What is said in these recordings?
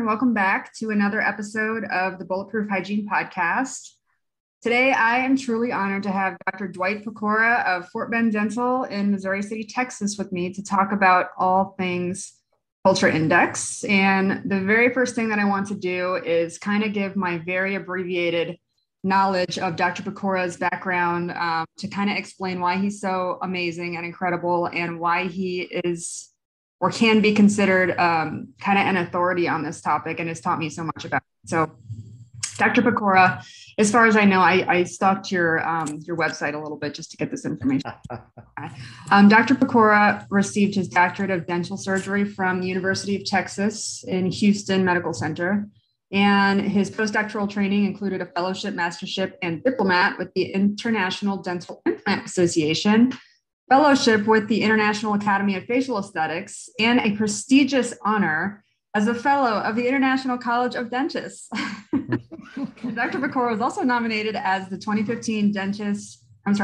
welcome back to another episode of the Bulletproof Hygiene podcast. Today, I am truly honored to have Dr. Dwight Peccora of Fort Bend Dental in Missouri City, Texas with me to talk about all things culture index. And the very first thing that I want to do is kind of give my very abbreviated knowledge of Dr. Peccora's background to kind of explain why he's so amazing and incredible and why he is or can be considered kind of an authority on this topic and has taught me so much about it. So Dr. Peccora, as far as I know, I stalked your website a little bit just to get this information. Dr. Peccora received his doctorate of dental surgery from the University of Texas in Houston Medical Center. And his postdoctoral training included a fellowship, mastership, and diplomat with the International Dental Implant Association, fellowship with the International Academy of Facial Aesthetics, and a prestigious honor as a fellow of the International College of Dentists. Dr. Peccora was also nominated as the 2015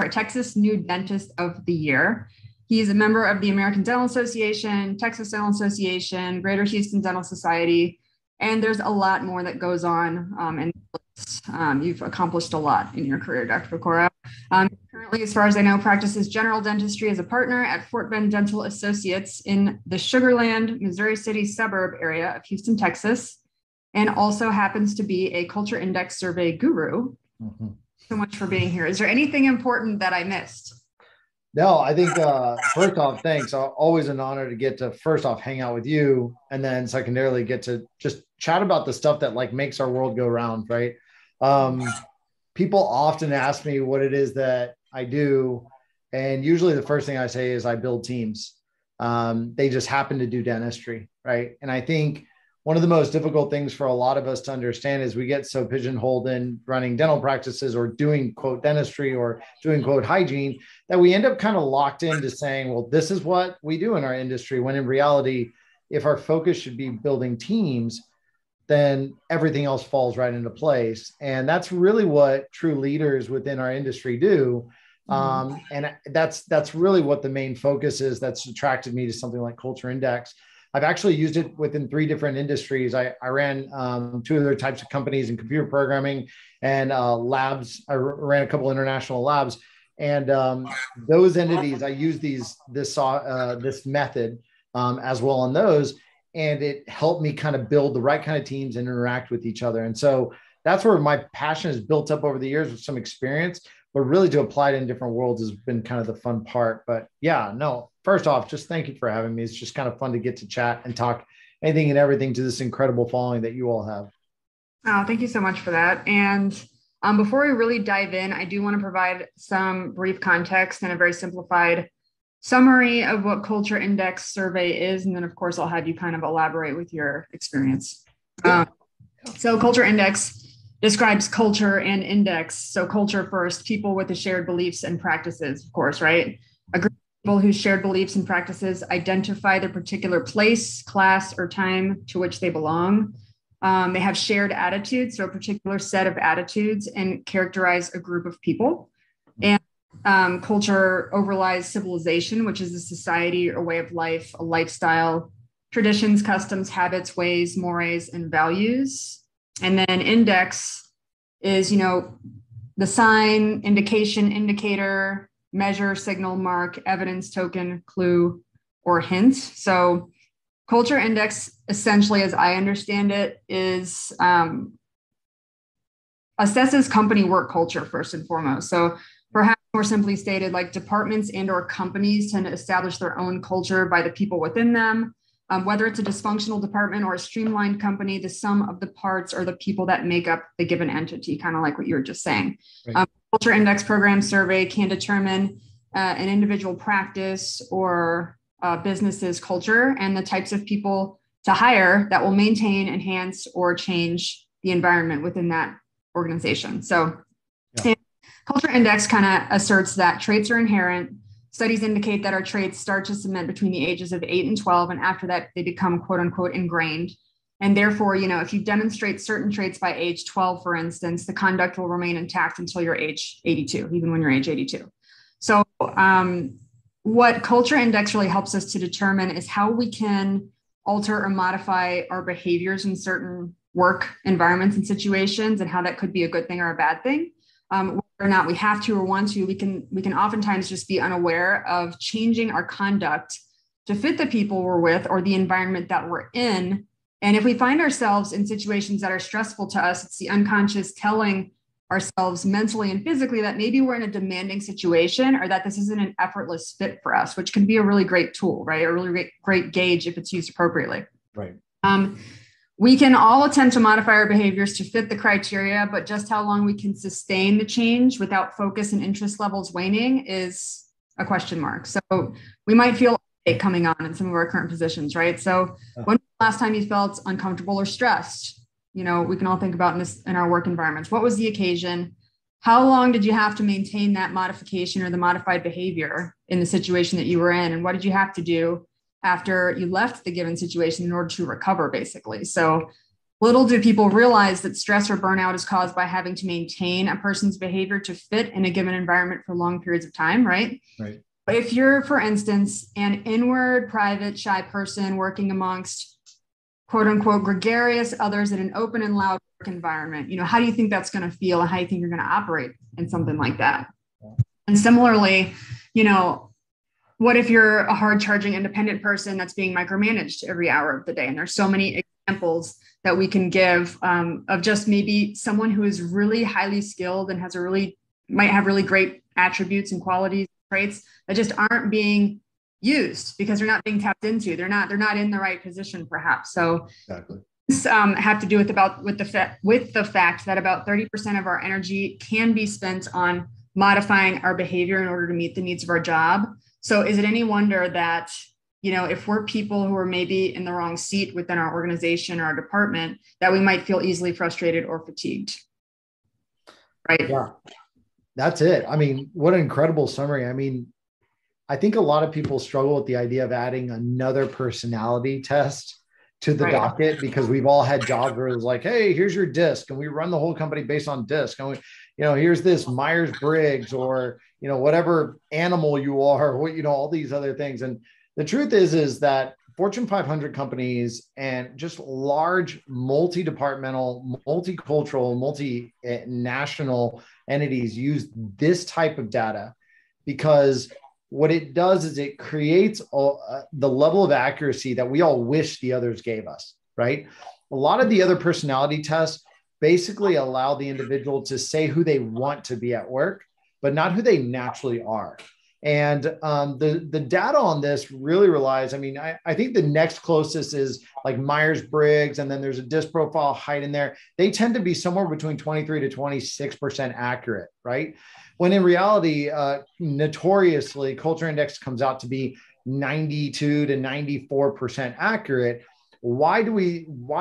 Texas New Dentist of the Year. He is a member of the American Dental Association, Texas Dental Association, Greater Houston Dental Society, and there's a lot more that goes on. And you've accomplished a lot in your career, Dr. Peccora. Currently, as far as I know, practices general dentistry as a partner at Fort Bend Dental Associates in the Sugar Land, Missouri City suburb area of Houston, Texas, and also happens to be a culture index survey guru. Mm-hmm. So much for being here. Is there anything important that I missed? No, I think first off, thanks. Always an honor to get to first off hang out with you, and then secondarily get to just chat about the stuff that like makes our world go round, right? People often ask me what it is that I do, and usually the first thing I say is I build teams. They just happen to do dentistry, right? And I think one of the most difficult things for a lot of us to understand is we get so pigeonholed in running dental practices or doing quote dentistry or doing quote hygiene that we end up kind of locked into saying, well, this is what we do in our industry. When in reality, if our focus should be building teams, then everything else falls right into place. And that's really what true leaders within our industry do. And that's really what the main focus is that's attracted me to something like Culture Index. I've actually used it within 3 different industries. I ran 2 other types of companies in computer programming and labs. I ran a couple international labs, and those entities, I use this method as well on those, and it helped me kind of build the right kind of teams and interact with each other. And so that's where my passion has built up over the years with some experience, but really to apply it in different worlds has been kind of the fun part. But yeah, no, first off, just thank you for having me. It's just kind of fun to get to chat and talk anything and everything to this incredible following that you all have. Oh, thank you so much for that. And before we really dive in, I do want to provide some brief context and a very simplified summary of what Culture Index survey is. And then, of course, I'll have you kind of elaborate with your experience. So Culture Index describes culture and index. So culture first, people with the shared beliefs and practices, of course, right? A group of people whose shared beliefs and practices identify the particular place, class, or time to which they belong. They have shared attitudes, so a particular set of attitudes, and characterize a group of people. And culture overlies civilization, which is a society or way of life, a lifestyle, traditions, customs, habits, ways, mores, and values. And then index is, the sign, indication, indicator, measure, signal, mark, evidence, token, clue, or hint. So culture index, essentially, as I understand it, is assesses company work culture first and foremost. So perhaps more simply stated, like departments and or companies tend to establish their own culture by the people within them. Whether it's a dysfunctional department or a streamlined company, the sum of the parts are the people that make up the given entity, kind of like what you were just saying. Right. Culture Index program survey can determine an individual practice or business's culture and the types of people to hire that will maintain, enhance, or change the environment within that organization. So Culture Index kind of asserts that traits are inherent. Studies indicate that our traits start to cement between the ages of 8 and 12, and after that, they become quote unquote ingrained. And therefore, if you demonstrate certain traits by age 12, for instance, the conduct will remain intact until you're age 82, even when you're age 82. So what Culture Index really helps us to determine is how we can alter or modify our behaviors in certain work environments and situations, and how that could be a good thing or a bad thing. Whether or not we have to or want to, we can oftentimes just be unaware of changing our conduct to fit the people we're with or the environment that we're in. And if we find ourselves in situations that are stressful to us, it's the unconscious telling ourselves mentally and physically that maybe we're in a demanding situation, or that this isn't an effortless fit for us, which can be a really great tool, right? A really great gauge if it's used appropriately. Right. We can all attempt to modify our behaviors to fit the criteria, but just how long we can sustain the change without focus and interest levels waning is a question mark. So we might feel coming on in some of our current positions, right? So when was the last time you felt uncomfortable or stressed? We can all think about in our work environments. What was the occasion? How long did you have to maintain that modification or the modified behavior in the situation that you were in? And what did you have to do after you left the given situation in order to recover, basically? So little do people realize that stress or burnout is caused by having to maintain a person's behavior to fit in a given environment for long periods of time, right? Right. If you're, for instance, an inward, private, shy person working amongst quote unquote gregarious others in an open and loud work environment, how do you think that's going to feel, and how do you think you're going to operate in something like that? And similarly, what if you're a hard charging independent person that's being micromanaged every hour of the day? And there's so many examples that we can give of just maybe someone who is really highly skilled and might have really great attributes and qualities, traits that just aren't being used because they're not being tapped into. They're not in the right position, perhaps. So exactly. This have to do with the fact that about 30% of our energy can be spent on modifying our behavior in order to meet the needs of our job. So is it any wonder that, if we're people who are maybe in the wrong seat within our organization or our department, that we might feel easily frustrated or fatigued? Right. Yeah, that's it. I mean, what an incredible summary. I mean, I think a lot of people struggle with the idea of adding another personality test to the docket, because we've all had jobs where it's like, hey, here's your DISC, and we run the whole company based on DISC. And here's this Myers-Briggs, or, whatever animal you are, all these other things. And the truth is that Fortune 500 companies and just large multi-departmental, multicultural, multinational entities use this type of data, because what it does is it creates the level of accuracy that we all wish the others gave us, right? A lot of the other personality tests basically allow the individual to say who they want to be at work, but not who they naturally are. And the data on this really relies, I think the next closest is like Myers-Briggs, and then there's a DISC profile height in there. They tend to be somewhere between 23 to 26% accurate, right? When in reality, notoriously, Culture Index comes out to be 92 to 94% accurate. Why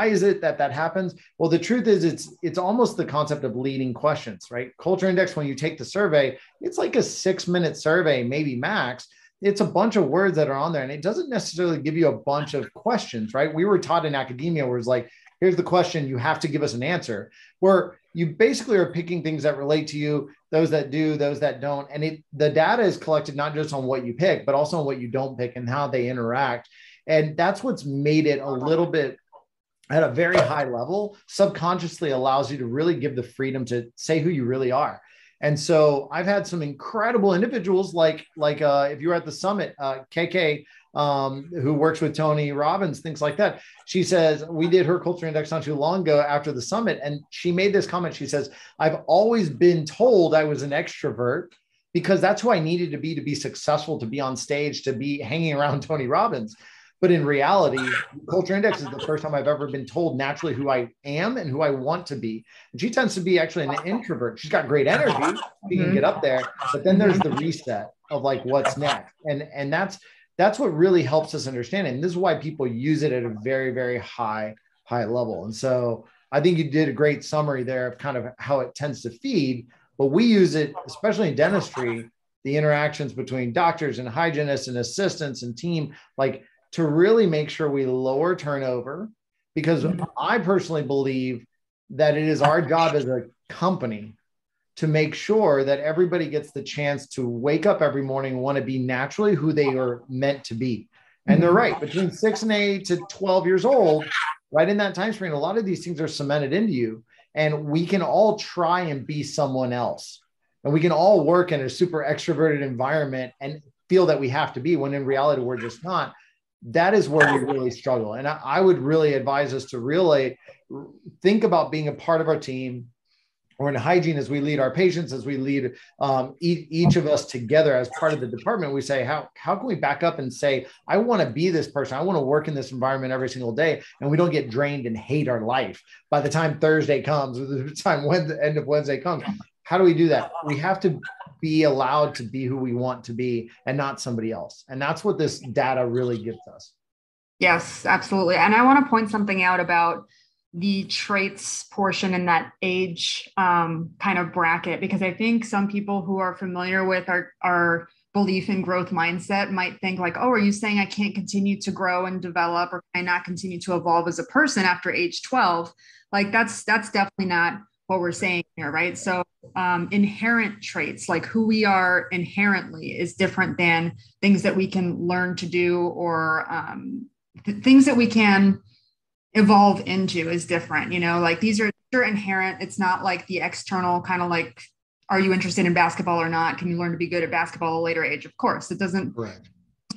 is it that happens? Well, the truth is it's almost the concept of leading questions, right? Culture Index, when you take the survey, it's like a 6-minute survey, maybe max. It's a bunch of words that are on there, and it doesn't necessarily give you a bunch of questions, right? We were taught in academia where it's like, here's the question, you have to give us an answer, where you basically are picking things that relate to you, those that do, those that don't. And the data is collected not just on what you pick, but also on what you don't pick and how they interact. And that's what's made it a little bit at a very high level, subconsciously allows you to really give the freedom to say who you really are. And so I've had some incredible individuals like if you were at the summit, KK, who works with Tony Robbins, things like that. She says, we did her culture index not too long ago after the summit. And she made this comment. She says, I've always been told I was an extrovert because that's who I needed to be successful, to be on stage, to be hanging around Tony Robbins. But in reality, culture index is the first time I've ever been told naturally who I am and who I want to be. And she tends to be actually an introvert. She's got great energy. She can get up there, but then there's the reset of like, what's next? And that's what really helps us understand it. And this is why people use it at a very, very high level. And so I think you did a great summary there of kind of how it tends to feed, but we use it, especially in dentistry, the interactions between doctors and hygienists and assistants and team, like, to really make sure we lower turnover, because I personally believe that it is our job as a company to make sure that everybody gets the chance to wake up every morning and want to be naturally who they are meant to be. And they're right, between 6 and 8 to 12 years old, right in that time frame, a lot of these things are cemented into you. And we can all try and be someone else. And we can all work in a super extroverted environment and feel that we have to be, when in reality, we're just not. That is where we really struggle. And I would really advise us to really think about being a part of our team, or in hygiene, as we lead our patients, as we lead each of us together as part of the department. We say, how can we back up and say, I want to be this person. I want to work in this environment every single day. And we don't get drained and hate our life by the time Thursday comes, or the time when the end of Wednesday comes. How do we do that? We have to be allowed to be who we want to be and not somebody else. And that's what this data really gives us. Yes, absolutely. And I want to point something out about the traits portion in that age kind of bracket, because I think some people who are familiar with our belief in growth mindset might think like, oh, are you saying I can't continue to grow and develop, or can I not continue to evolve as a person after age 12? Like that's definitely not what we're saying here, right? So inherent traits, like who we are inherently, is different than things that we can learn to do, or things that we can evolve into is different. Like these are inherent. It's not like the external kind of like, are you interested in basketball or not? Can you learn to be good at basketball at a later age? Of course, it doesn't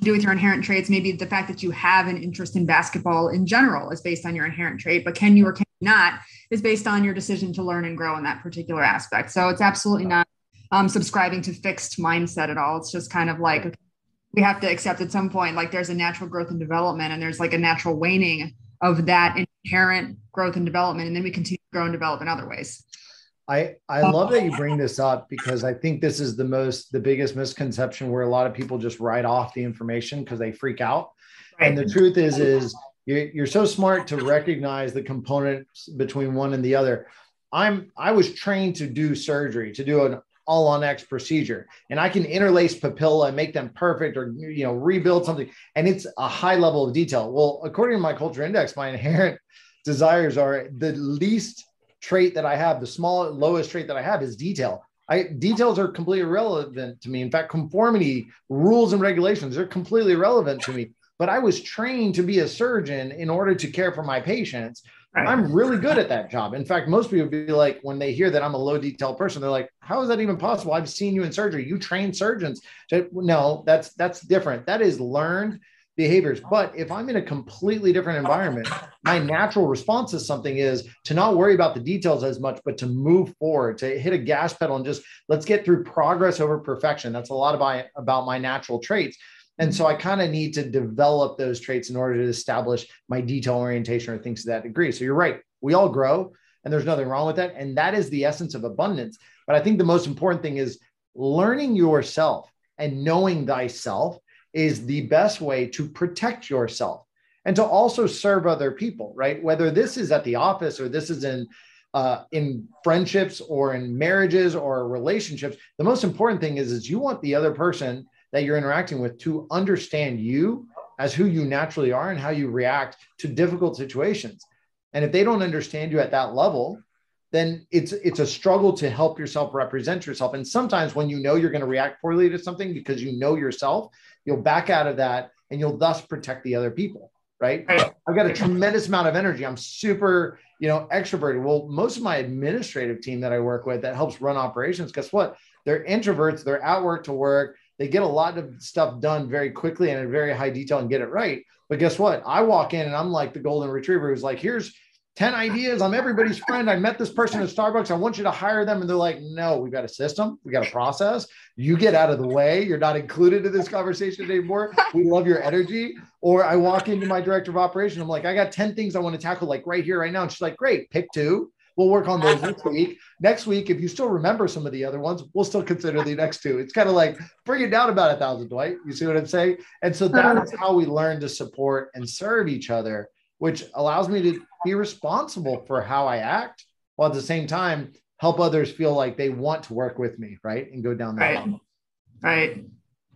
do with your inherent traits. Maybe the fact that you have an interest in basketball in general is based on your inherent trait, but can you or can you not is based on your decision to learn and grow in that particular aspect. So it's absolutely not subscribing to fixed mindset at all. It's just kind of like, we have to accept at some point, like there's a natural growth and development, and there's like a natural waning of that inherent growth and development. And then we continue to grow and develop in other ways. I love that you bring this up, because I think this is the biggest misconception, where a lot of people just write off the information because they freak out. Right. And the truth is you're so smart to recognize the components between one and the other. I was trained to do surgery, to do an all-on-X procedure, and I can interlace papilla and make them perfect, or rebuild something, and it's a high level of detail. Well, according to my culture index, my inherent desires are the least trait that I have. The lowest trait that I have is detail. Details are completely irrelevant to me. In fact, conformity, rules and regulations are completely irrelevant to me. But I was trained to be a surgeon in order to care for my patients. Right. I'm really good at that job. In fact, most people would be like, when they hear that I'm a low detail person, they're like, how is that even possible? I've seen you in surgery. You train surgeons. So, no, that's different. That is learned behaviors. But if I'm in a completely different environment, my natural response to something is to not worry about the details as much, but to move forward, to hit a gas pedal and just let's get through progress over perfection. That's a lot about my natural traits. And so I kind of need to develop those traits in order to establish my detail orientation or things to that degree. So you're right. We all grow, and there's nothing wrong with that. And that is the essence of abundance. But I think the most important thing is learning yourself, and knowing thyself is the best way to protect yourself and to also serve other people, right? Whether this is at the office, or this is in friendships, or in marriages, or relationships. The most important thing is you want the other person that you're interacting with to understand you as who you naturally are and how you react to difficult situations. And if they don't understand you at that level, then it's a struggle to help yourself represent yourself. And sometimes when you know you're going to react poorly to something because you know yourself, you'll back out of that, and you'll thus protect the other people, right? I've got a tremendous amount of energy. I'm super, extroverted. Well, most of my administrative team that I work with that helps run operations, guess what? They're introverts. They're at work to work. They get a lot of stuff done very quickly and in very high detail and get it right. But guess what? I walk in and I'm like the golden retriever who's like, here's 10 ideas. I'm everybody's friend. I met this person at Starbucks. I want you to hire them. And they're like, no, we've got a system. We got a process. You get out of the way. You're not included in this conversation anymore. We love your energy. Or I walk into my director of operations. I'm like, I got 10 things I want to tackle like right here, right now. And she's like, great, pick 2. We'll work on those next week. Next week, if you still remember some of the other ones, we'll still consider the next 2. It's kind of like bring it down about 1,000, Dwight. You see what I'm saying? And so that is how we learn to support and serve each other, which allows me to be responsible for how I act, while at the same time help others feel like they want to work with me, right? And go down that path.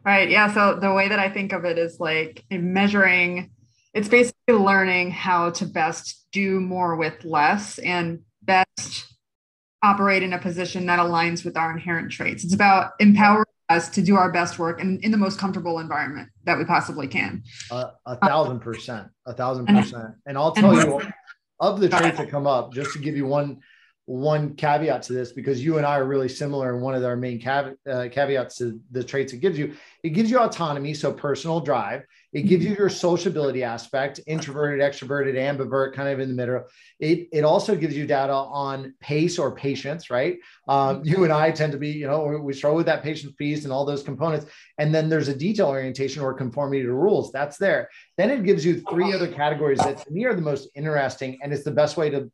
Right. Yeah. So the way that I think of it is like measuring, it's basically learning how to best do more with less and best operate in a position that aligns with our inherent traits. It's about empowering us to do our best work and in the most comfortable environment that we possibly can. 1,000%, 1,000%. And I'll tell you, of the traits that come up, just to give you one caveat to this, because you and I are really similar, and one of our main caveats to the traits it gives you autonomy, so personal drive. It gives you your sociability aspect, introverted, extroverted, ambivert, kind of in the middle. It also gives you data on pace or patience, right? You and I tend to be, we struggle with that patience piece and all those components. And then there's a detail orientation or conformity to rules. That's there. Then it gives you 3 other categories that to me are the most interesting. And it's the best way to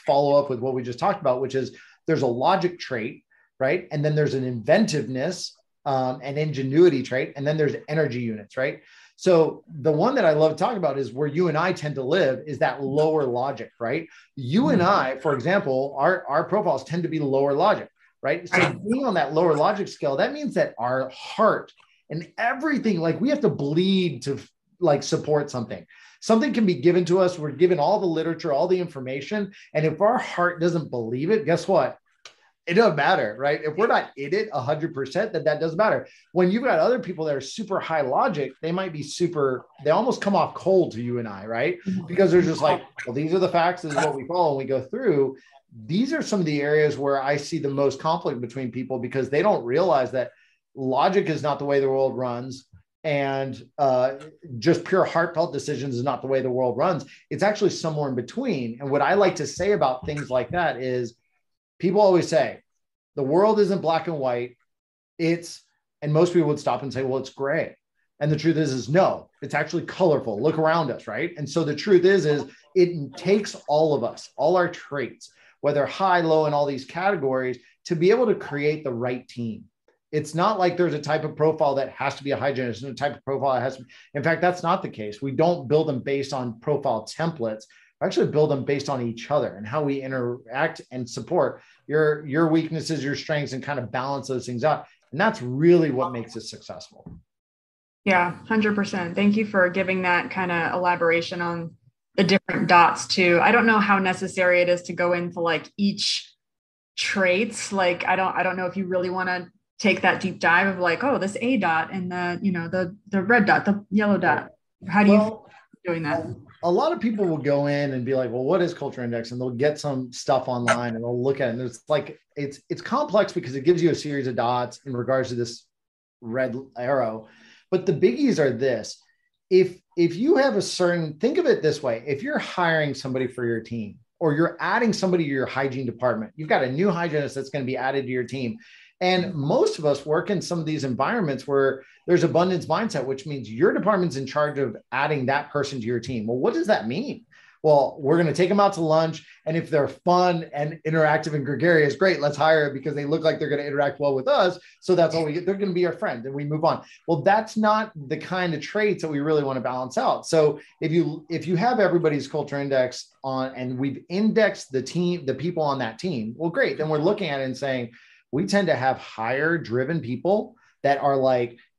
follow up with what we just talked about, which is there's a logic trait, right? And then there's an inventiveness, an ingenuity trait. And then there's energy units, right? So the one that I love talking about is where you and I tend to live is that lower logic, right? You and I, for example, our profiles tend to be lower logic, right? So being on that lower logic scale, that means that our heart and everything, we have to bleed to support something. Something can be given to us. We're given all the literature, all the information. And if our heart doesn't believe it, guess what? It doesn't matter, right? If we're not in it 100%, then that doesn't matter. When you've got other people that are super high logic, they might be they almost come off cold to you and I, right? Because they're just well, these are the facts. This is what we follow. And we go through. These are some of the areas where I see the most conflict between people because they don't realize that logic is not the way the world runs. And just pure heartfelt decisions is not the way the world runs. It's actually somewhere in between. And what I like to say about things like that is, people always say the world isn't black and white. And most people would stop and say, well, it's gray. And the truth is no, it's actually colorful. Look around us, right? And so the truth is it takes all of us, all our traits, whether high, low, and all these categories to be able to create the right team. It's not like there's a type of profile that has to be a hygienist and a type of profile that has to be. In fact, that's not the case. We don't build them based on profile templates. Actually build them based on each other and how we interact and support your weaknesses, your strengths, and kind of balance those things out. And that's really what makes it successful. Yeah, 100%. Thank you for giving that kind of elaboration on the different dots too. I don't know how necessary it is to go into each traits. I don't know if you really want to take that deep dive of oh, this A dot and the red dot, the yellow dot. How do you doing that? A lot of people will go in and be like, well, what is culture index? And they'll get some stuff online and they'll look at it. And it's complex because it gives you a series of dots in regards to this red arrow. But the biggies are this. If you have think of it this way, if you're hiring somebody for your team or you're adding somebody to your hygiene department, you've got a new hygienist that's going to be added to your team. And most of us work in some of these environments where there's abundance mindset, which means your department's in charge of adding that person to your team. Well, what does that mean? Well, we're going to take them out to lunch. And if they're fun and interactive and gregarious, great, let's hire it because they look like they're going to interact well with us. So that's all we get. They're going to be our friend and we move on. Well, that's not the kind of traits that we really want to balance out. So if you have everybody's culture index on and we've indexed the people on that team, well, great. Then we're looking at it and saying, we tend to have higher driven people that are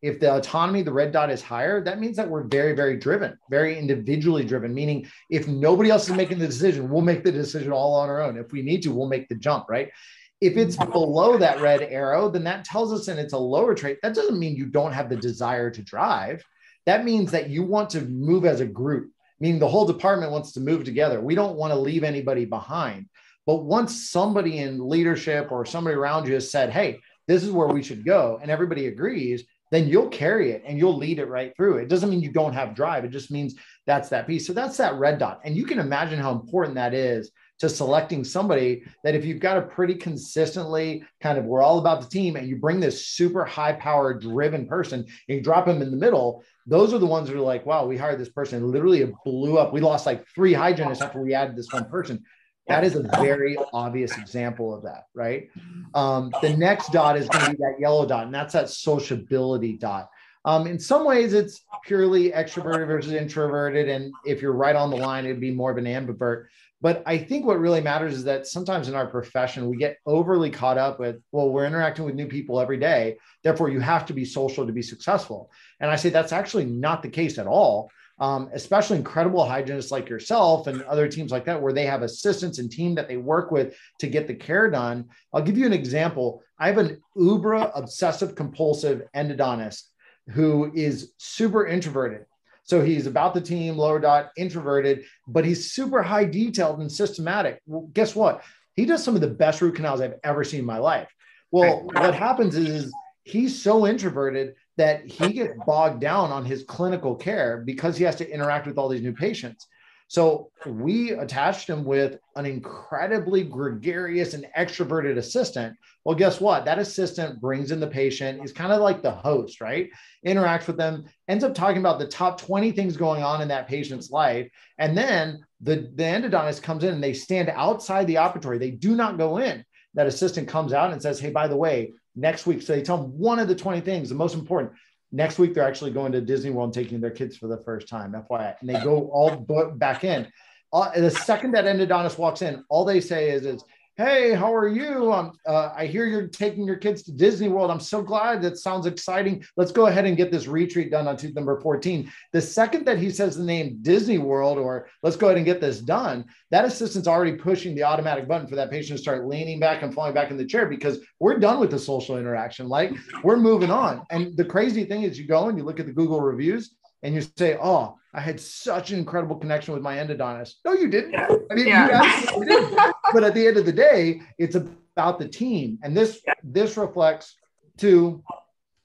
if the autonomy, the red dot is higher, that means that we're very, very driven, very individually driven, meaning if nobody else is making the decision, we'll make the decision all on our own. If we need to, we'll make the jump, right? If it's below that red arrow, then that tells us, and it's a lower trait, that doesn't mean you don't have the desire to drive. That means that you want to move as a group, meaning the whole department wants to move together. We don't want to leave anybody behind. But once somebody in leadership or somebody around you has said, hey, this is where we should go, and everybody agrees, then you'll carry it and you'll lead it right through. It doesn't mean you don't have drive. It just means that's that piece. So that's that red dot. And you can imagine how important that is to selecting somebody that if you've got a pretty consistently we're all about the team and you bring this super high power driven person and you drop them in the middle, those are the ones that are wow, we hired this person. Literally it blew up. We lost 3 hygienists after we added this one person. That is a very obvious example of that, right? The next dot is going to be that yellow dot, and that's that sociability dot. In some ways, it's purely extroverted versus introverted, and if you're right on the line, it'd be more of an ambivert. But I think what really matters is that sometimes in our profession, we get overly caught up with, well, we're interacting with new people every day, therefore you have to be social to be successful. And I say that's actually not the case at all. especially incredible hygienists like yourself and other teams like that, where they have assistants and team that they work with to get the care done. I'll give you an example. I have an uber obsessive compulsive endodontist who is super introverted. So he's about the team, lower dot, introverted, but he's super high detailed and systematic. Well, guess what? He does some of the best root canals I've ever seen in my life. Well, what happens is he's so introverted that he gets bogged down on his clinical care because he has to interact with all these new patients. So we attached him with an incredibly gregarious and extroverted assistant. Well, guess what? That assistant brings in the patient. He's kind of like the host, right? Interacts with them, ends up talking about the top 20 things going on in that patient's life. And then the endodontist comes in and they stand outside the operatory. They do not go in. That assistant comes out and says, hey, by the way, next week. So they tell them one of the 20 things, the most important. Next week, they're actually going to Disney World and taking their kids for the first time, FYI. And they go all back in. The second that endodontist walks in, all they say is hey, how are you? I hear you're taking your kids to Disney World. I'm so glad. That sounds exciting. Let's go ahead and get this retreat done on tooth number 14. The second that he says the name Disney World, or let's go ahead and get this done, that assistant's already pushing the automatic button for that patient to start leaning back and falling back in the chair, because we're done with the social interaction. Like, we're moving on. And the crazy thing is, you go and you look at the Google reviews and you say, oh, I had such an incredible connection with my endodontist. No, you didn't. I mean, you absolutely didn't. But at the end of the day, it's about the team. And this reflects to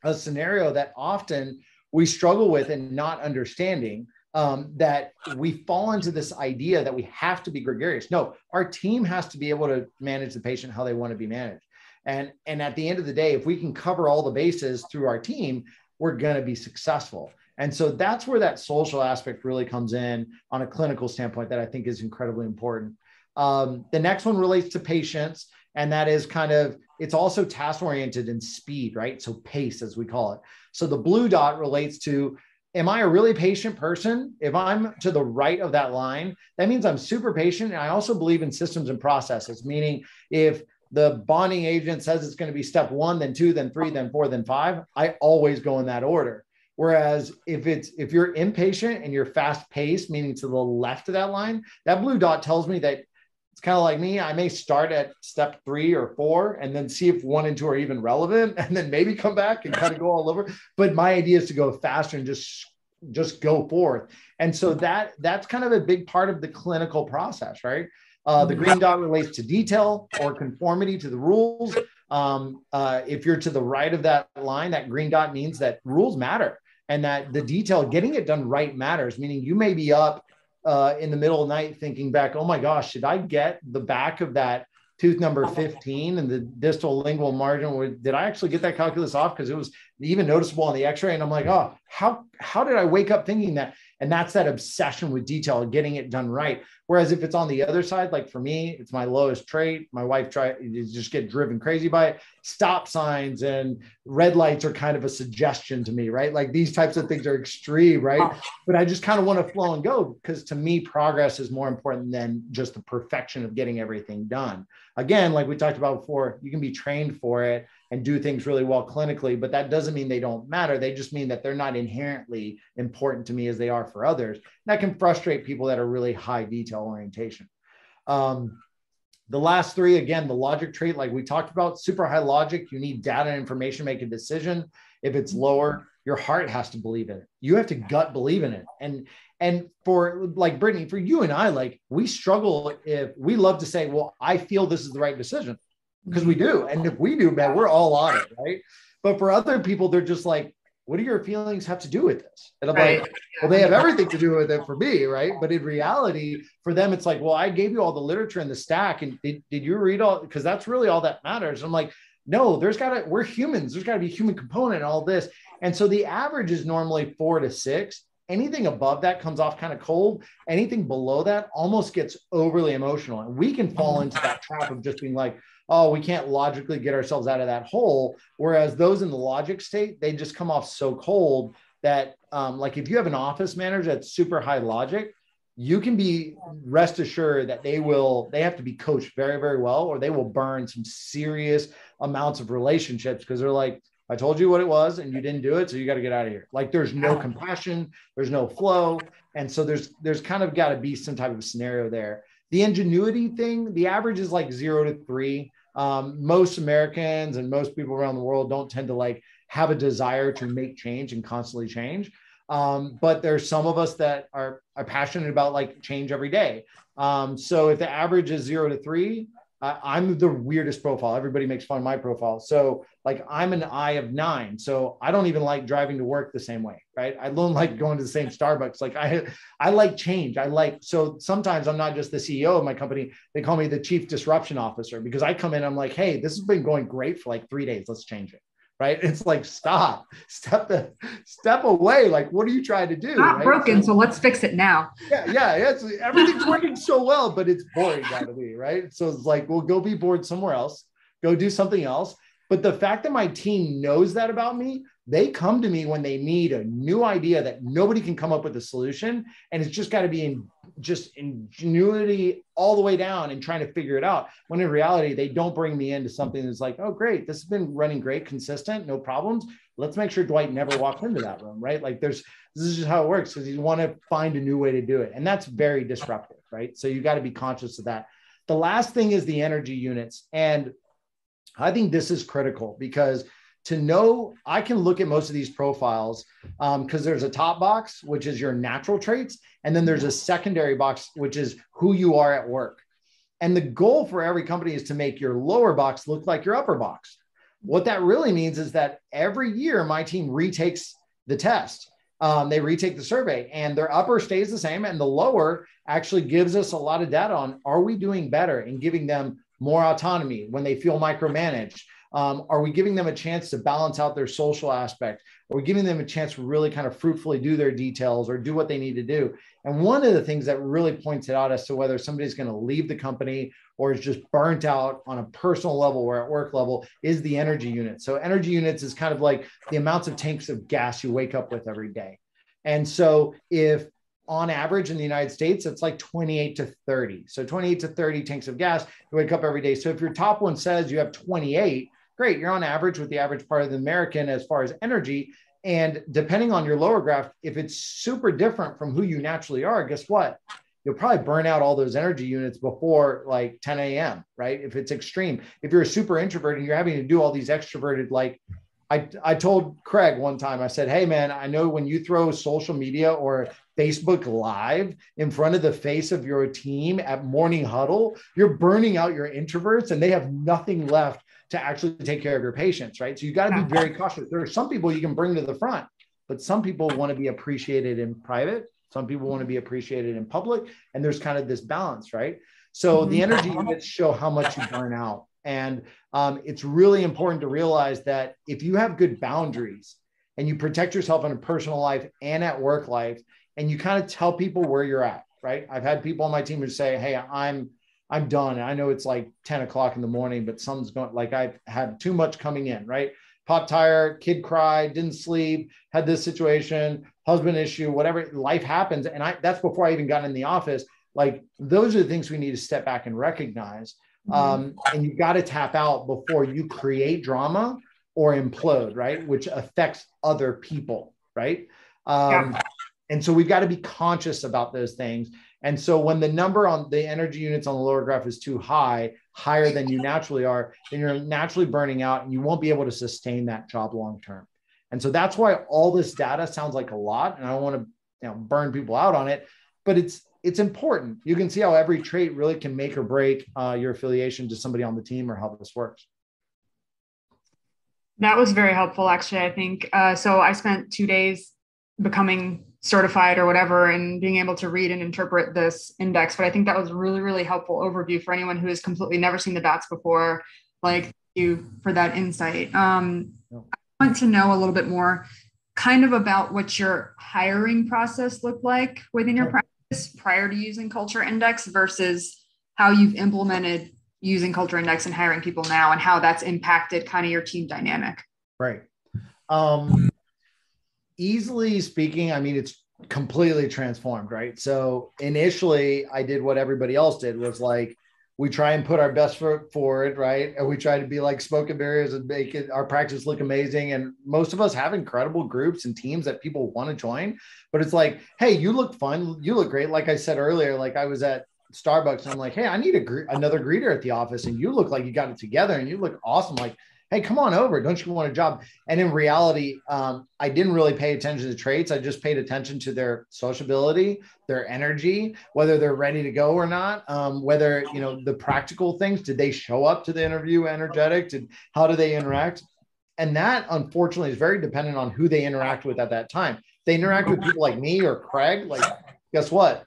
a scenario that often we struggle with and not understanding, that we fall into this idea that we have to be gregarious. No, our team has to be able to manage the patient how they want to be managed. And at the end of the day, if we can cover all the bases through our team, we're going to be successful. And so that's where that social aspect really comes in on a clinical standpoint that I think is incredibly important. The next one relates to patients, and that is it's also task-oriented and speed, right? So pace, as we call it. So the blue dot relates to, am I a really patient person? If I'm to the right of that line, that means I'm super patient. And I also believe in systems and processes, meaning if the bonding agent says it's going to be step 1, then 2, then 3, then 4, then 5, I always go in that order. Whereas if you're impatient and you're fast paced, meaning to the left of that line, that blue dot tells me that it's kind of like me. I may start at step 3 or 4 and then see if 1 and 2 are even relevant, and then maybe come back and kind of go all over. But my idea is to go faster and just go forth. And so that's kind of a big part of the clinical process, right? The green dot relates to detail or conformity to the rules. If you're to the right of that line, that green dot means that rules matter, and that the detail, getting it done right, matters. Meaning you may be up in the middle of the night thinking back, oh my gosh, should I get the back of that tooth number 15 and the distal lingual margin? Did I actually get that calculus off? Because it was even noticeable on the x-ray. And I'm like, oh, how did I wake up thinking that? And that's that obsession with detail, getting it done right. Whereas if it's on the other side, like for me, it's my lowest trait. My wife just get driven crazy by it. Stop signs and red lights are kind of a suggestion to me, right? Like these types of things are extreme, right? But I just kind of want to flow and go, because to me, progress is more important than just the perfection of getting everything done. Again, like we talked about before, you can be trained for it and do things really well clinically, but that doesn't mean they don't matter. They just mean that they're not inherently important to me as they are for others. That can frustrate people that are really high detail orientation. The last 3, again, the logic trait, like we talked about, super high logic. You need data and information to make a decision. If it's lower, your heart has to believe in it. You have to gut believe in it. And for like Brittany, for you and I, like we struggle if we love to say, well, I feel this is the right decision. Because we do. And if we do, man, we're all on it, right? But for other people, they're just like, what do your feelings have to do with this? And I'm like, well, they have everything to do with it for me, right? But in reality, for them, it's like, well, I gave you all the literature in the stack. And did you read all? Because that's really all that matters. And I'm like, no, we're humans. There's got to be a human component in all this. And so the average is normally 4 to 6. Anything above that comes off kind of cold. Anything below that almost gets overly emotional. And we can fall into that trap of just being like, oh, we can't logically get ourselves out of that hole. Whereas those in the logic state, they just come off so cold that like if you have an office manager that's super high logic, you can be rest assured that they have to be coached very, very well, or they will burn some serious amounts of relationships because they're like, I told you what it was and you didn't do it. So you got to get out of here. Like there's no compassion, there's no flow. And so there's kind of got to be some type of scenario there. The ingenuity thing, the average is like 0 to 3. Most Americans and most people around the world don't tend to like have a desire to make change and constantly change. But there's some of us that are passionate about like change every day. So if the average is 0 to 3, I'm the weirdest profile. Everybody makes fun of my profile. So like I'm an I of 9. So I don't even like driving to work the same way, right? I don't like going to the same Starbucks. Like I like change. So sometimes I'm not just the CEO of my company. They call me the chief disruption officer because I come in, I'm like, hey, this has been going great for like 3 days. Let's change it. Right. It's like, step away. Like, what are you trying to do? Not right? broken. So let's fix it now. Yeah. Everything's working so well, but it's boring now to me. Right. So it's like, well, go be bored somewhere else, go do something else. But the fact that my team knows that about me, they come to me when they need a new idea that nobody can come up with a solution. And it's just got to be just ingenuity all the way down and trying to figure it out. When in reality, they don't bring me into something that's like, oh, great, this has been running great, consistent, no problems. Let's make sure Dwight never walks into that room, right? Like this is just how it works because you want to find a new way to do it. And that's very disruptive, right? So you got to be conscious of that. The last thing is the energy units. And I think this is critical because to know, I can look at most of these profiles because there's a top box, which is your natural traits. And then there's a secondary box, which is who you are at work. And the goal for every company is to make your lower box look like your upper box. What that really means is that every year my team retakes the test. They retake the survey and their upper stays the same. And the lower actually gives us a lot of data on, are we doing better and giving them more autonomy when they feel micromanaged? Are we giving them a chance to balance out their social aspect? Are we giving them a chance to really kind of fruitfully do their details or do what they need to do? And one of the things that really points it out as to whether somebody's going to leave the company or is just burnt out on a personal level or at work level is the energy unit. So energy units is kind of like the amounts of tanks of gas you wake up with every day. And so if on average in the United States, it's like 28 to 30. So 28 to 30 tanks of gas, you wake up every day. So if your top one says you have 28, great, you're on average with the average part of the American as far as energy. And depending on your lower graph, if it's super different from who you naturally are, guess what? You'll probably burn out all those energy units before like 10 a.m., right? If it's extreme. If you're a super introvert and you're having to do all these extroverted, like I told Craig one time, I said, hey man, I know when you throw social media or Facebook Live in front of the face of your team at morning huddle, you're burning out your introverts and they have nothing left to actually take care of your patients, right? So you got to be very cautious. There are some people you can bring to the front, but some people want to be appreciated in private. Some people want to be appreciated in public. And there's kind of this balance, right? So the energy units show how much you burn out. And it's really important to realize that if you have good boundaries and you protect yourself in a personal life and at work life, and you kind of tell people where you're at, right? I've had people on my team who say, hey, I'm done. And I know it's like 10 o'clock in the morning, but something's going, like I've had too much coming in, right? Pop tire, kid cried, didn't sleep, had this situation, husband issue, whatever, life happens. And that's before I even got in the office. Like those are the things we need to step back and recognize. And you got to tap out before you create drama or implode, right? Which affects other people, right? And so we've got to be conscious about those things. And so when the number on the energy units on the lower graph is too high, higher than you naturally are, then you're naturally burning out and you won't be able to sustain that job long-term. And so that's why all this data sounds like a lot. And I don't want to burn people out on it, but it's important. You can see how every trait really can make or break your affiliation to somebody on the team or how this works. That was very helpful, actually, I think. So I spent 2 days becoming certified or whatever and being able to read and interpret this index. But I think that was a really, really helpful overview for anyone who has completely never seen the dots before. Like, thank you for that insight. I want to know a little bit more kind of about what your hiring process looked like within your practice prior to using Culture Index versus how you've implemented using Culture Index and hiring people now and how that's impacted kind of your team dynamic. Right. Easily speaking, I mean, it's completely transformed, right? So initially I did what everybody else did was like, We try and put our best foot forward, right? And we try to be like smoke and barriers and make our practice look amazing. And most of us have incredible groups and teams that people want to join. But it's like, hey, you look fun. You look great. Like I said earlier, like I was at Starbucks and I'm like, hey, I need another greeter at the office. And you look like you got it together and you look awesome. Like, hey, come on over. Don't you want a job? And in reality, I didn't really pay attention to traits. I just paid attention to their sociability, their energy, whether they're ready to go or not, whether, the practical things, did they show up to the interview energetic? How do they interact? And that, unfortunately, is very dependent on who they interact with at that time. If they interact with people like me or Craig, like, guess what?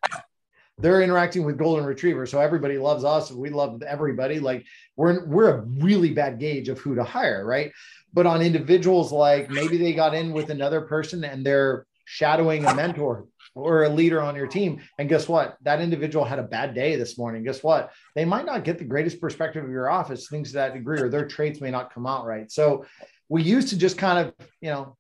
They're interacting with golden retrievers. So everybody loves us. And we love everybody. Like we're a really bad gauge of who to hire. Right. But on individuals, like maybe they got in with another person and they're shadowing a mentor or a leader on your team. And guess what? That individual had a bad day this morning. Guess what? They might not get the greatest perspective of your office, things to that degree, or their traits may not come out right. So we used to just kind of,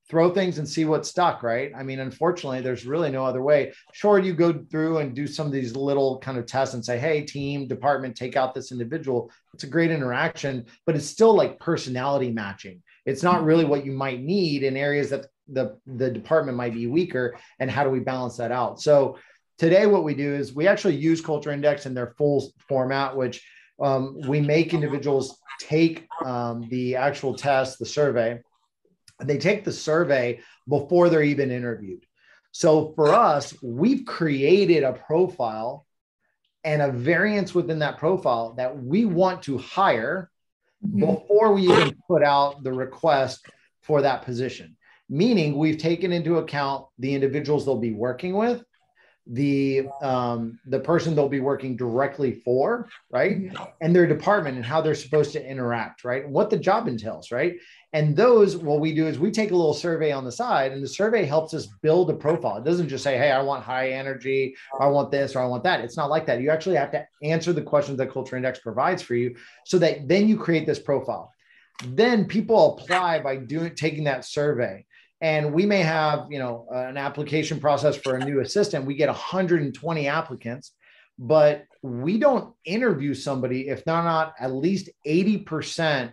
throw things and see what stuck, right? I mean, unfortunately, there's really no other way. Sure, you go through and do some of these little kind of tests and say, hey, team, department, take out this individual. It's a great interaction, but it's still like personality matching. It's not really what you might need in areas that the department might be weaker. And how do we balance that out? So today, what we do is we actually use Culture Index in their full format, which we make individuals take the actual test, the survey. They take the survey before they're even interviewed. So for us, we've created a profile and a variance within that profile that we want to hire before we even put out the request for that position. Meaning we've taken into account the individuals they'll be working with, the person they'll be working directly for, right? And their department and how they're supposed to interact, right? And what the job entails, right? And those, what we do is we take a little survey on the side, and the survey helps us build a profile. It doesn't just say, hey, I want high energy, or I want this, or I want that. It's not like that. You actually have to answer the questions that Culture Index provides for you so that then you create this profile. Then people apply by taking that survey. And we may have, an application process for a new assistant. We get 120 applicants, but we don't interview somebody if they're not at least 80%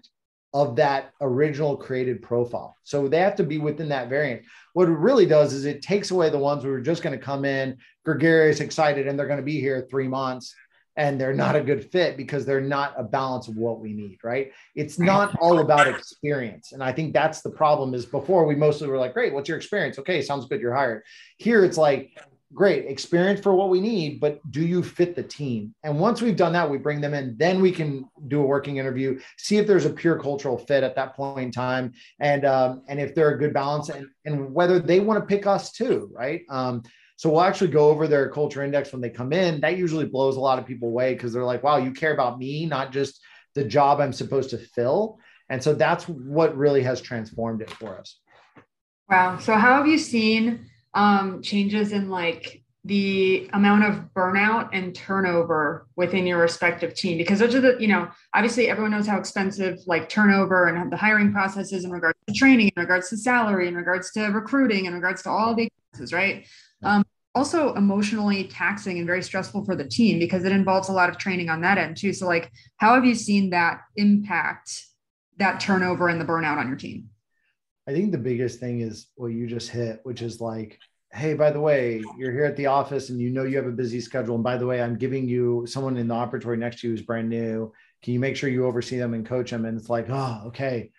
of that original created profile. So they have to be within that variant. What it really does is it takes away the ones who are just going to come in gregarious, excited, and they're going to be here 3 months. And they're not a good fit because they're not a balance of what we need, right? It's not all about experience. And I think that's the problem. Is before we mostly were like, great, what's your experience? Okay, sounds good, you're hired. Here it's like, great, experience for what we need, but do you fit the team? And once we've done that, we bring them in, then we can do a working interview, see if there's a pure cultural fit at that point in time, and if they're a good balance, and whether they want to pick us too, right? So we'll actually go over their culture index when they come in. That usually blows a lot of people away because they're like, wow, you care about me, not just the job I'm supposed to fill. And so that's what really has transformed it for us. Wow. So how have you seen changes in like the amount of burnout and turnover within your respective team? Because those are the, obviously everyone knows how expensive like turnover and the hiring process is in regards to training, in regards to salary, in regards to recruiting, in regards to all the expenses, right? Also emotionally taxing and very stressful for the team because it involves a lot of training on that end too. So like, how have you seen that impact that turnover and the burnout on your team? I think the biggest thing is what you just hit, which is like, hey, by the way, you're here at the office and you have a busy schedule. And by the way, I'm giving you someone in the operatory next to you who's brand new. Can you make sure you oversee them and coach them? And it's like, oh, okay.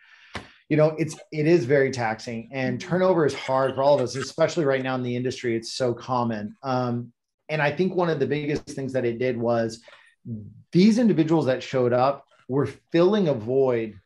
It is very taxing, and turnover is hard for all of us, especially right now in the industry. It's so common. And I think one of the biggest things that it did was these individuals that showed up were filling a void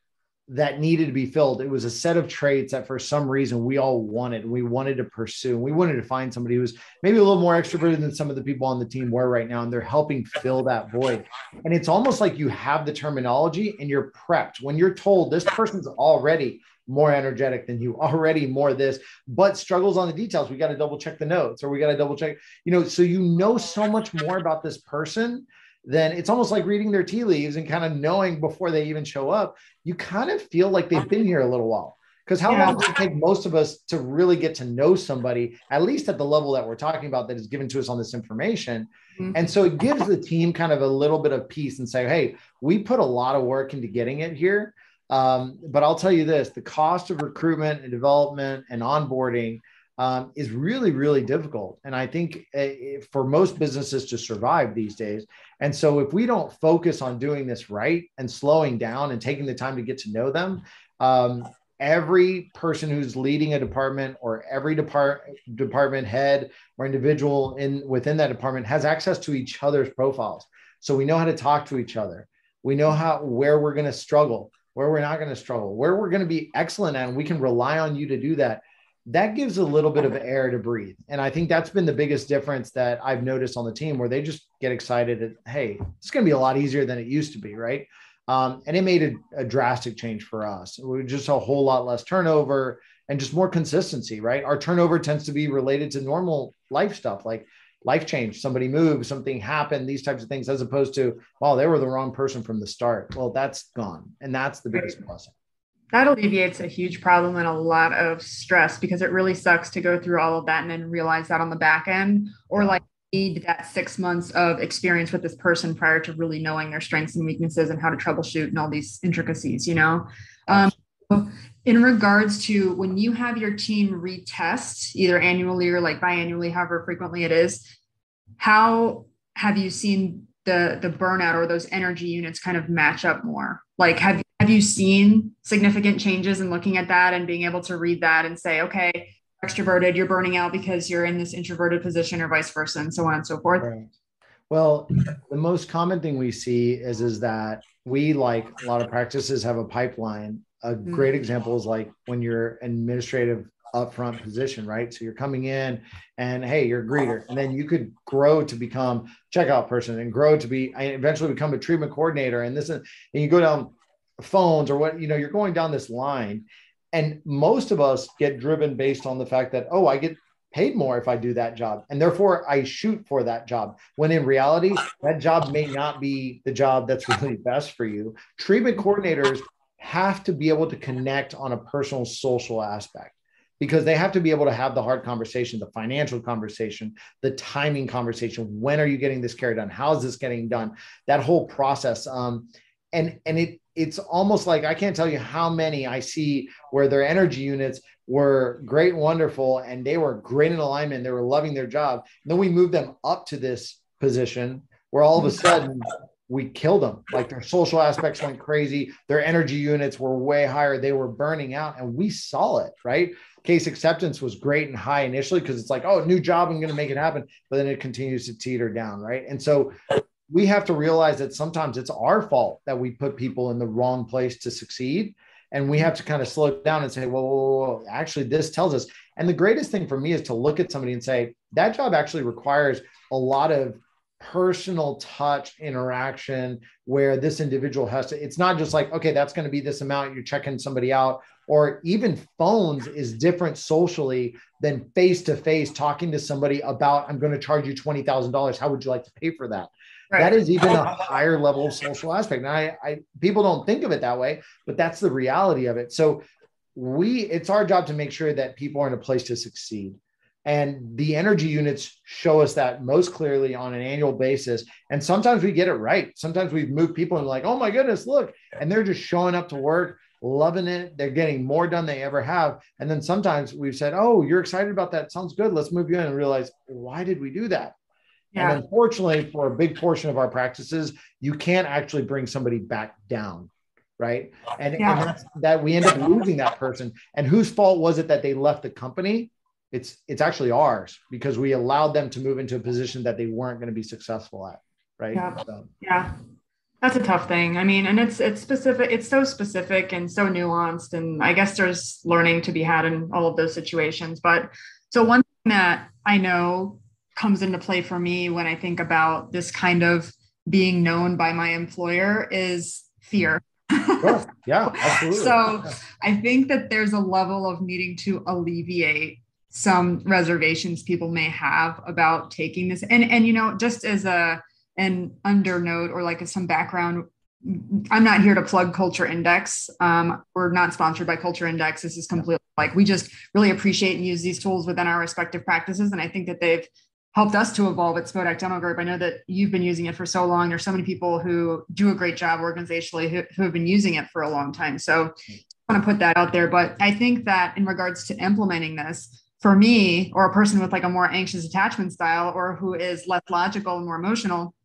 that needed to be filled. It was a set of traits that for some reason we all wanted, and we wanted to pursue. And we wanted to find somebody who was maybe a little more extroverted than some of the people on the team were right now. And they're helping fill that void. And it's almost like you have the terminology and you're prepped when you're told this person's already more energetic than you, already more this, but struggles on the details. We got to double check the notes, or we got to double check, so so much more about this person. Then it's almost like reading their tea leaves and kind of knowing before they even show up, you kind of feel like they've been here a little while. Because how long does it take most of us to really get to know somebody, at least at the level that we're talking about that is given to us on this information? Mm-hmm. And so it gives the team kind of a little bit of peace and say, hey, we put a lot of work into getting it here. But I'll tell you this, the cost of recruitment and development and onboarding is really, really difficult. And I think for most businesses to survive these days. And so if we don't focus on doing this right and slowing down and taking the time to get to know them, every person who's leading a department or every department head or individual within that department has access to each other's profiles. So we know how to talk to each other. We know where we're going to struggle, where we're not going to struggle, where we're going to be excellent at, and we can rely on you to do that. That gives a little bit of air to breathe. And I think that's been the biggest difference that I've noticed on the team, where they just get excited at, hey, it's going to be a lot easier than it used to be, right? And it made a drastic change for us. We just a whole lot less turnover and just more consistency, right? Our turnover tends to be related to normal life stuff, like life change, somebody moved, something happened, these types of things, as opposed to, oh, they were the wrong person from the start. Well, that's gone. And that's the biggest blessing. That alleviates a huge problem and a lot of stress, because it really sucks to go through all of that and then realize that on the back end, or like need that 6 months of experience with this person prior to really knowing their strengths and weaknesses and how to troubleshoot and all these intricacies, you know? In regards to when you have your team retest either annually or like biannually, however frequently it is, how have you seen the burnout or those energy units kind of match up more? Like, have you seen significant changes in looking at that and being able to read that and say, okay, extroverted, you're burning out because you're in this introverted position, or vice versa, and so on and so forth? Right. Well, the most common thing we see is that we, like a lot of practices, have a pipeline. A great example is like when you're an administrative upfront position, right? So you're coming in and, hey, you're a greeter, and then you could grow to become checkout person and grow to be eventually become a treatment coordinator. And you go down phones or what, you're going down this line. And most of us get driven based on the fact that, oh, I get paid more if I do that job, and therefore I shoot for that job, when in reality, that job may not be the job that's really best for you. Treatment coordinators have to be able to connect on a personal, social aspect, because they have to be able to have the hard conversation, the financial conversation, the timing conversation. When are you getting this care done? How is this getting done? That whole process. It's almost like, I can't tell you how many I see where their energy units were great and wonderful, and they were great in alignment. They were loving their job. And then we moved them up to this position where all of a sudden we killed them. Like, their social aspects went crazy. Their energy units were way higher. They were burning out, and we saw it, right? Case acceptance was great and high initially, because it's like, oh, new job, I'm going to make it happen. But then it continues to teeter down, right? And so we have to realize that sometimes it's our fault that we put people in the wrong place to succeed. And we have to kind of slow down and say, whoa, actually, this tells us. And the greatest thing for me is to look at somebody and say, that job actually requires a lot of personal touch interaction, where this individual has to, it's not just like, okay, that's going to be this amount, you're checking somebody out. Or even phones is different socially than face-to-face talking to somebody about, I'm going to charge you $20,000. How would you like to pay for that? Right. That is even a higher level of social aspect. And people don't think of it that way, but that's the reality of it. So it's our job to make sure that people are in a place to succeed. And the energy units show us that most clearly on an annual basis. And sometimes we get it right. Sometimes we've moved people and like, oh my goodness, look, and they're just showing up to work, loving it. They're getting more done than they ever have. And then sometimes we've said, oh, you're excited about that. Sounds good. Let's move you in, and realize, why did we do that? Yeah. And unfortunately, for a big portion of our practices, you can't actually bring somebody back down, right? And that's that we end up losing that person. And whose fault was it that they left the company? It's actually ours, because we allowed them to move into a position that they weren't going to be successful at, right? Yeah. That's a tough thing. I mean, and it's specific. It's so specific and so nuanced. And I guess there's learning to be had in all of those situations. But so one thing that I know comes into play for me when I think about this kind of being known by my employer is fear. Sure. Yeah, absolutely. So I think that there's a level of needing to alleviate some reservations people may have about taking this. And just as an undernote, or like some background, I'm not here to plug Culture Index. We're not sponsored by Culture Index. This is completely like, we just really appreciate and use these tools within our respective practices. And I think that they've helped us to evolve at Spodek Demo Group. I know that you've been using it for so long. There's so many people who do a great job organizationally who have been using it for a long time. So I want to put that out there. But I think that in regards to implementing this, for me, or a person with like a more anxious attachment style, or who is less logical and more emotional,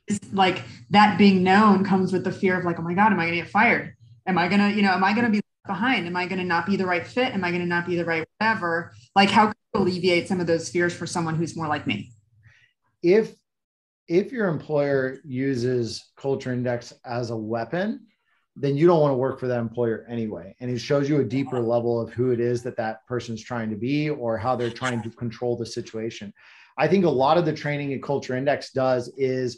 is like that being known comes with the fear of like, oh my God, am I going to get fired? Am I going to, am I going to be left behind? Am I going to not be the right fit? Am I going to not be the right whatever? Like, how can you alleviate some of those fears for someone who's more like me? If your employer uses Culture Index as a weapon, then you don't want to work for that employer anyway. And it shows you a deeper level of who it is that person's trying to be, or how they're trying to control the situation. I think a lot of the training at Culture Index does is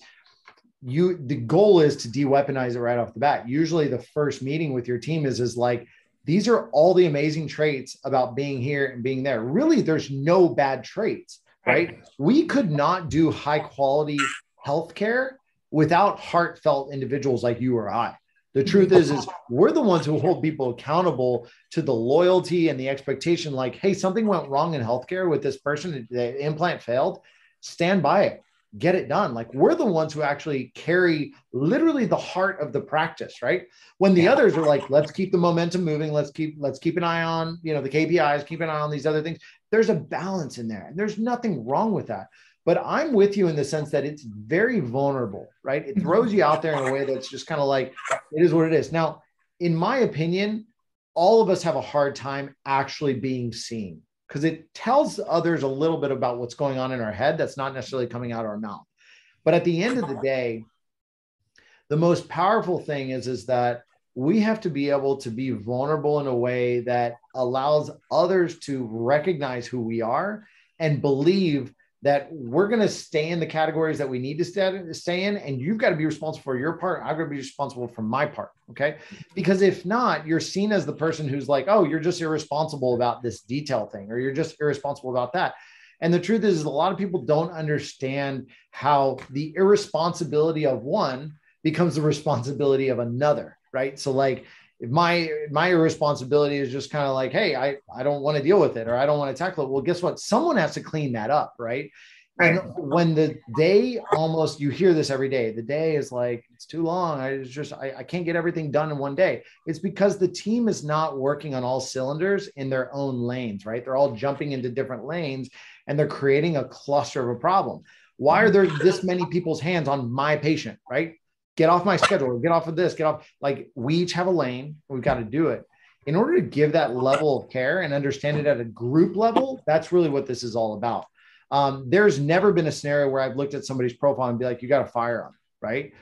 the goal is to de-weaponize it right off the bat. Usually the first meeting with your team is like, these are all the amazing traits about being here and being there. Really, there's no bad traits, right? We could not do high quality healthcare without heartfelt individuals like you or I. The truth is we're the ones who hold people accountable to the loyalty and the expectation, like, hey, something went wrong in healthcare with this person, the implant failed, stand by it, get it done. Like, we're the ones who actually carry literally the heart of the practice, right? When the others are like, let's keep the momentum moving, let's keep an eye on, the KPIs, keep an eye on these other things. There's a balance in there, and there's nothing wrong with that. But I'm with you in the sense that it's very vulnerable, right? It throws you out there in a way that's just kind of like, it is what it is. Now, in my opinion, all of us have a hard time actually being seen, because it tells others a little bit about what's going on in our head that's not necessarily coming out of our mouth. But at the end of the day, the most powerful thing is that we have to be able to be vulnerable in a way that allows others to recognize who we are and believe that we're going to stay in the categories that we need to stay in. And you've got to be responsible for your part. I've got to be responsible for my part. Okay. Because if not, you're seen as the person who's like, oh, you're just irresponsible about this detail thing, or you're just irresponsible about that. And the truth is a lot of people don't understand how the irresponsibility of one becomes the responsibility of another. Right. So like, if my irresponsibility is just kind of like, hey, I don't want to deal with it, or I don't want to tackle it. Well, guess what? Someone has to clean that up, right? And when the day almost, you hear this every day, the day is like, it's too long. I can't get everything done in one day. It's because the team is not working on all cylinders in their own lanes, right? They're all jumping into different lanes, and they're creating a cluster of a problem. Why are there this many people's hands on my patient, right? Get off my schedule, get off of this, get off. Like, we each have a lane. We've got to do it. In order to give that level of care and understand it at a group level, that's really what this is all about. There's never been a scenario where I've looked at somebody's profile and be like, you got to fire them, right?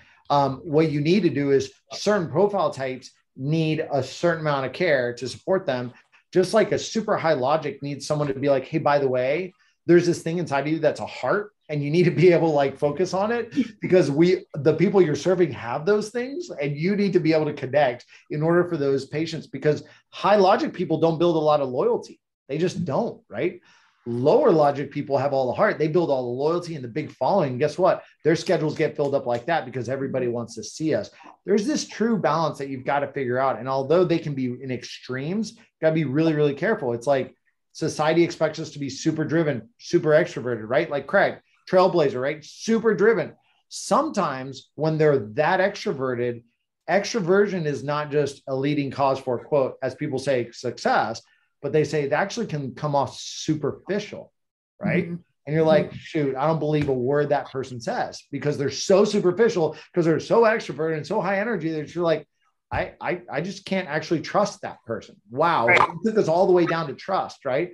What you need to do is certain profile types need a certain amount of care to support them. Just like a super high logic needs someone to be like, hey, by the way, there's this thing inside of you that's a heart, and you need to be able to like focus on it, because the people you're serving have those things, and you need to be able to connect in order for those patients, because high logic people don't build a lot of loyalty. They just don't, right? Lower logic people have all the heart. They build all the loyalty and the big following. Guess what? Their schedules get filled up like that because everybody wants to see us. There's this true balance that you've got to figure out. And although they can be in extremes, got to be really, really careful. It's like society expects us to be super driven, super extroverted, right? Like Craig, trailblazer, right? Super driven. Sometimes when they're that extroverted, extroversion is not just a leading cause for, quote, as people say, success, but they say it actually can come off superficial, right? Mm-hmm. And you're like, shoot, I don't believe a word that person says, because they're so superficial, because they're so extroverted and so high energy that you're like, I just can't actually trust that person. Wow. Right. It took us all the way down to trust, right?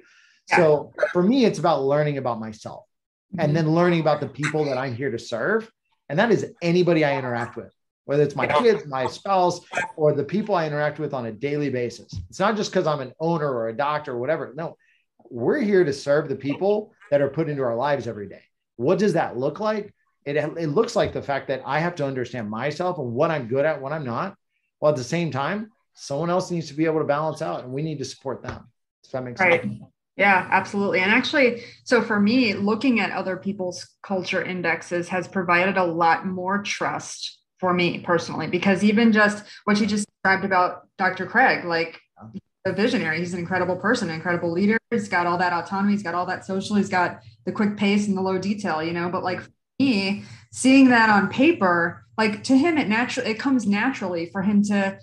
Yeah. So for me, it's about learning about myself, and then learning about the people that I'm here to serve. And that is anybody I interact with, whether it's my kids, my spouse, or the people I interact with on a daily basis. It's not just because I'm an owner or a doctor or whatever. No, we're here to serve the people that are put into our lives every day. What does that look like? It looks like the fact that I have to understand myself and what I'm good at, what I'm not. While at the same time, someone else needs to be able to balance out, and we need to support them. Does that make sense? Right. Yeah, absolutely. And actually, so for me, looking at other people's culture indexes has provided a lot more trust for me personally, because even just what you just described about Dr. Craig, like a visionary, he's an incredible person, an incredible leader. He's got all that autonomy. He's got all that social. He's got the quick pace and the low detail, but like for me, seeing that on paper, like to him, it comes naturally for him to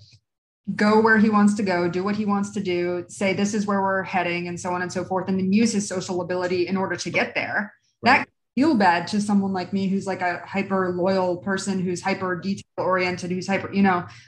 go where he wants to go, do what he wants to do, say, this is where we're heading and so on and so forth. And then use his social ability in order to get there. Right. That can feel bad to someone like me, who's like a hyper loyal person, who's hyper detail oriented, who's hyper,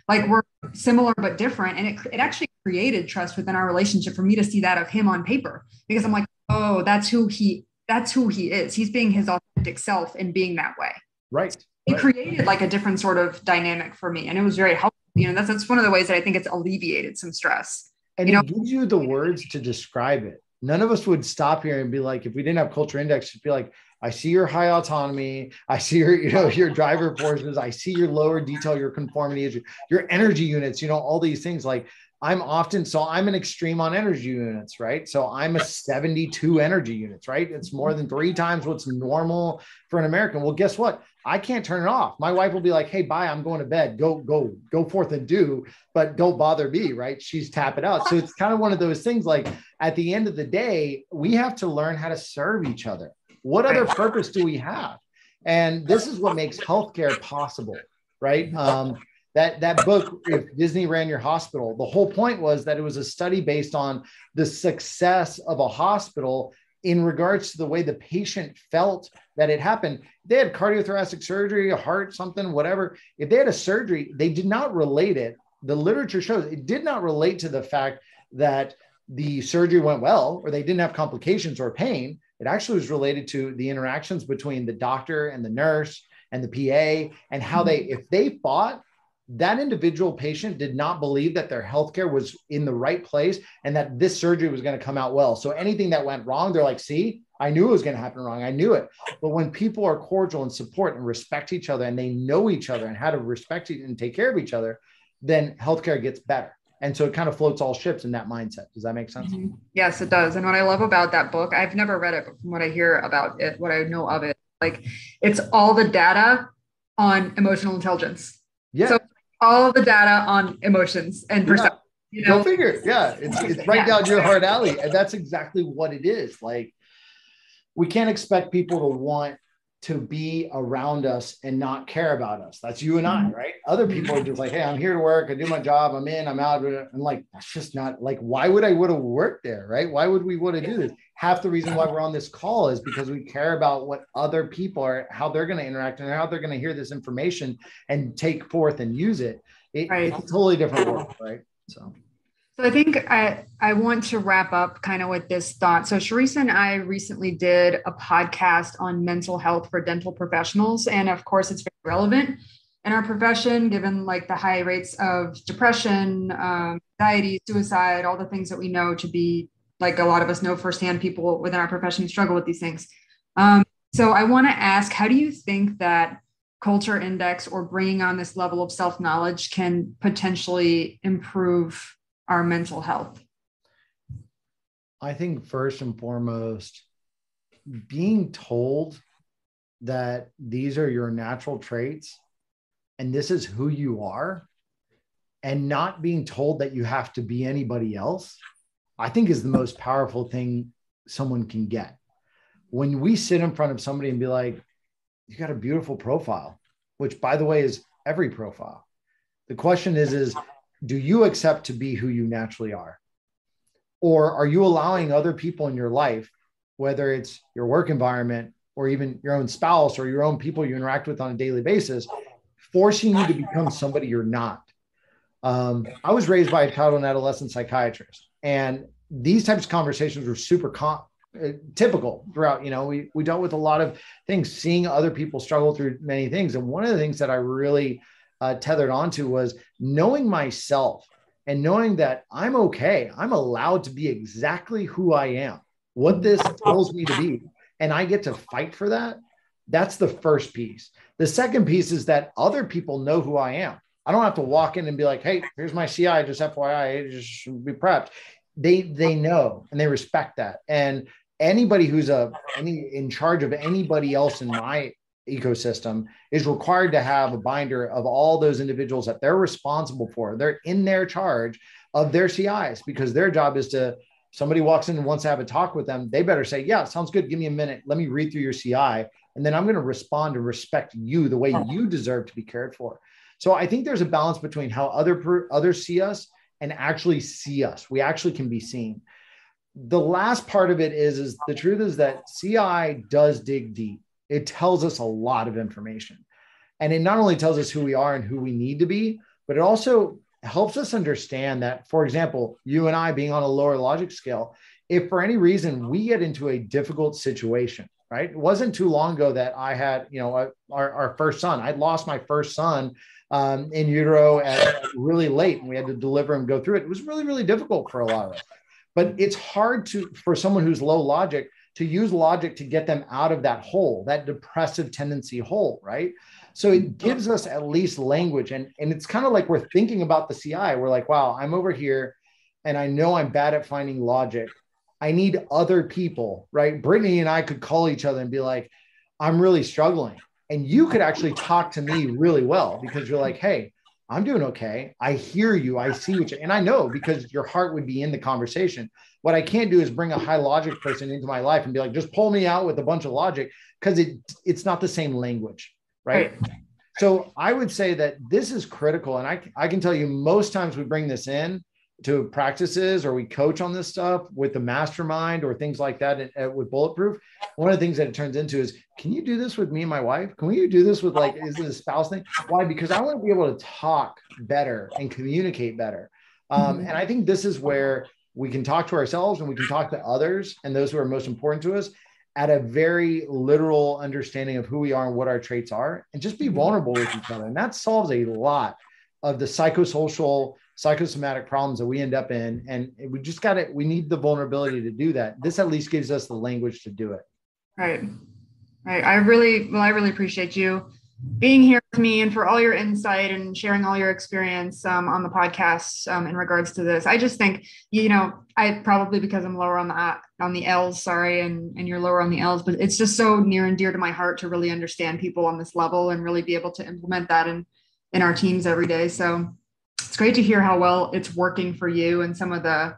like we're similar, but different. And it actually created trust within our relationship for me to see that of him on paper, because I'm like, oh, that's who he is. He's being his authentic self and being that way. Right. It created like a different sort of dynamic for me. And it was very helpful. That's one of the ways that I think it's alleviated some stress. And it gives you the words to describe it. None of us would stop here and be like, if we didn't have culture index, it'd be like, I see your high autonomy. I see your driver forces. I see your lower detail, your conformity, your energy units, all these things. Like I'm an extreme on energy units, right? So I'm a 72 energy units, right? It's more than 3 times what's normal for an American. Well, guess what? I can't turn it off. My wife will be like, hey, bye, I'm going to bed. Go forth and do, but don't bother me, right? She's tapping out. So it's kind of one of those things, like at the end of the day, we have to learn how to serve each other. What other purpose do we have? And this is what makes healthcare possible, right? That book, If Disney Ran Your Hospital, the whole point was that it was a study based on the success of a hospital in regards to the way the patient felt that it happened. They had cardiothoracic surgery, a heart, something, whatever. If they had a surgery, they did not relate it. The literature shows it did not relate to the fact that the surgery went well, or they didn't have complications or pain. It actually was related to the interactions between the doctor and the nurse and the PA, and how if they fought, that individual patient did not believe that their healthcare was in the right place and that this surgery was going to come out well. So anything that went wrong, they're like, see, I knew it was going to happen wrong. I knew it. But when people are cordial and support and respect each other, and they know each other and how to respect and take care of each other, then healthcare gets better. And so it kind of floats all ships in that mindset. Does that make sense? Mm-hmm. Yes, it does. And what I love about that book, I've never read it, but from what I hear about it, what I know of it, like it's all the data on emotional intelligence. Yeah. So all the data on emotions and perception. Go figure. Yeah. It's right down your heart alley. And that's exactly what it is. Like, we can't expect people to want to be around us and not care about us. That's you and I, right? Other people are just like, hey, I'm here to work. I do my job. I'm in, I'm out. I'm like, that's just not like, why would I would have worked there, right? Why would we want to do this? Half the reason why we're on this call is because we care about what other people are, how they're going to interact and how they're going to hear this information and take forth and use it. It's a totally different world, right? So I think I want to wrap up kind of with this thought. So Charissa and I recently did a podcast on mental health for dental professionals. And of course, it's very relevant in our profession, given like the high rates of depression, anxiety, suicide, all the things that we know to be, like a lot of us know firsthand, people within our profession who struggle with these things. So I want to ask, how do you think that culture index or bringing on this level of self-knowledge can potentially improve our mental health? I think first and foremost, being told that these are your natural traits and this is who you are, and not being told that you have to be anybody else, I think is the most powerful thing someone can get. When we sit in front of somebody and be like, you got a beautiful profile, which by the way is every profile. The question is do you accept to be who you naturally are? Or are you allowing other people in your life, whether it's your work environment or even your own spouse or your own people you interact with on a daily basis, forcing you to become somebody you're not? I was raised by a child and adolescent psychiatrist, and these types of conversations were super typical throughout. We dealt with a lot of things, seeing other people struggle through many things. And one of the things that I really tethered onto was knowing myself and knowing that I'm okay. I'm allowed to be exactly who I am, what this tells me to be. And I get to fight for that. That's the first piece. The second piece is that other people know who I am. I don't have to walk in and be like, hey, here's my CI, just FYI, just be prepped. They know and they respect that. And anybody who's in charge of anybody else in my ecosystem is required to have a binder of all those individuals that they're responsible for. They're in their charge of their CIs, because their job is to, somebody walks in and wants to have a talk with them, they better say, yeah, sounds good. Give me a minute. Let me read through your CI. And then I'm going to respond and respect you the way you deserve to be cared for. So I think there's a balance between how others see us and actually see us. We actually can be seen. The last part of it is the truth is that CI does dig deep. It tells us a lot of information. And it not only tells us who we are and who we need to be, but it also helps us understand that, for example, you and I being on a lower logic scale, if for any reason we get into a difficult situation, right? It wasn't too long ago that I had, our first son. I'd lost my first son in utero at really late, and we had to deliver him, go through it. It was really, really difficult for a lot of us. But it's hard for someone who's low logic to use logic to get them out of that hole, that depressive tendency hole, right? So it gives us at least language. And it's kind of like we're thinking about the CI. We're like, wow, I'm over here and I know I'm bad at finding logic. I need other people, right? Brittany and I could call each other and be like, I'm really struggling. And you could actually talk to me really well, because you're like, hey, I'm doing okay. I hear you. I see what and I know, because your heart would be in the conversation. What I can't do is bring a high logic person into my life and be like, just pull me out with a bunch of logic, because it's not the same language, right? So I would say that this is critical. And I can tell you, most times we bring this in to practices, or we coach on this stuff with the mastermind or things like that with Bulletproof. One of the things that it turns into is, can you do this with me and my wife? Can we do this with, like, is it a spouse thing? Why? Because I want to be able to talk better and communicate better. And I think this is where we can talk to ourselves and we can talk to others and those who are most important to us at a very literal understanding of who we are and what our traits are, and just be vulnerable with each other. And that solves a lot of the psychosocial, psychosomatic problems that we end up in. And we need the vulnerability to do that. This at least gives us the language to do it. Right. I really appreciate you being here with me and for all your insight and sharing all your experience on the podcast in regards to this. I just think, I probably, because I'm lower on the L's, sorry, and you're lower on the L's, but it's just so near and dear to my heart to really understand people on this level and really be able to implement that in our teams every day. So it's great to hear how well it's working for you and some of the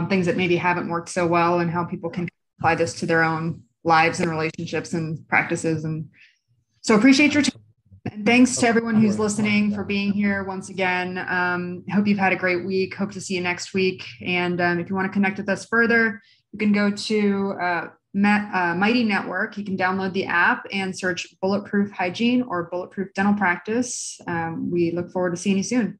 things that maybe haven't worked so well, and how people can apply this to their own lives and relationships and practices. And so appreciate your time. And thanks to everyone who's listening for being here once again. Hope you've had a great week. Hope to see you next week. And if you want to connect with us further, you can go to Mighty Network. You can download the app and search Bulletproof Hygiene or Bulletproof Dental Practice. We look forward to seeing you soon.